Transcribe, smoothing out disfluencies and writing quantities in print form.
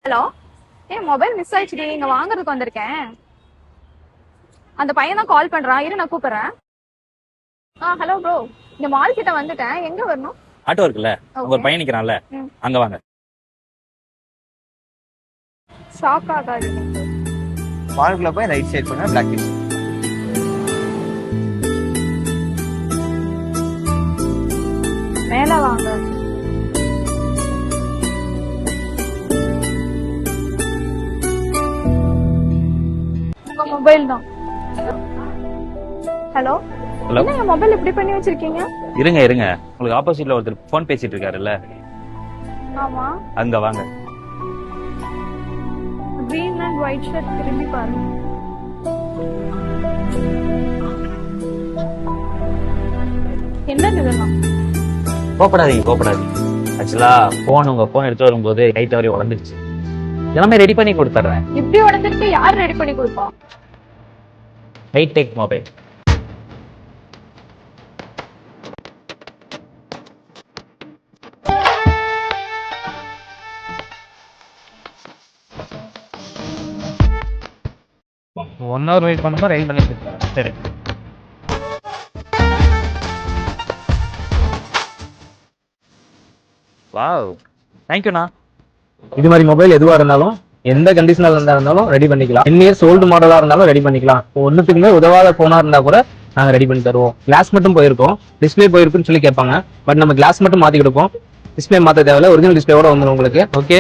Hello, ஏன் mobile miss ஆயிடுச்சுடி. இங்க வாங்குறதுக்கு வந்திருக்கேன். அந்த பையன் தான் கால் பண்றான். இரு, நான் கூப்பிடுறேன். ஹலோ ப்ரோ, இந்த மால் கிட்ட வந்துட்டேன். எங்க வரணும்? ஆட்டோ இருக்குல்ல, அங்க ஒரு பையன் நிக்கிறான்ல, அங்க வாங்க. ஷாக் ஆகாதீங்க. மாலுக்குள்ள போய் ரைட் சைடு பண்ணா பிளாக் டீ. மேல வாங்க. உங்க மொபைல் தான். ஹலோ, ஹலோ, என்ன என் மொபைல் இப்படி பண்ணி வச்சிருக்கீங்க? இருங்க இருங்க, உங்களுக்கு ஆப்போசிட்ல ஒருத்தர் போன் பேசிட்டு இருக்காருல்ல, ஆமா. அங்க வாங்க. கிரீன் அண்ட் ஒயிட் ஷர்ட் திரும்பி பாருங்க. என்னது இதெல்லாம்? கோப்படாதீங்க. ஆக்சுவலா உங்க போன் எடுத்து வரும்போது கை தவறி உடஞ்சிருச்சு. எல்லாமே ரெடி பண்ணி கொடுத்துட்றேன். இப்படி உடஞ்சிருக்கு, யார் ரெடி பண்ணி கொடுப்பா? Hi-tech mobile. One hour wait பண்ணா ரெடி பண்ணி கொடுத்துறேன். சரி. வாவ், தேங்க்யூண்ணா. இது மாதிரி மொபைல் எதுவா இருந்தாலும் எந்த கண்டிஷன்ல இருந்தாலும் ரெடி பண்ணிக்கலாம். 10 இயர்ஸ் ஓல்டு மாடலா இருந்தாலும் ரெடி பண்ணிக்கலாம். ஒன்னுத்துக்குமே உதவாத போனா இருந்தா கூட நாங்க ரெடி பண்ணி தருவோம். கிளாஸ் மட்டும் போயிருக்கோம், டிஸ்பிளே போயிருக்குன்னு சொல்லி கேட்பாங்க. பட் நம்ம கிளாஸ் மட்டும் மாத்தி கொடுப்போம். டிஸ்பிளே மாத்த தேவையில்ல, ஒரிஜினல் டிஸ்பிளேவோட வந்துடும் உங்களுக்கு. ஓகே.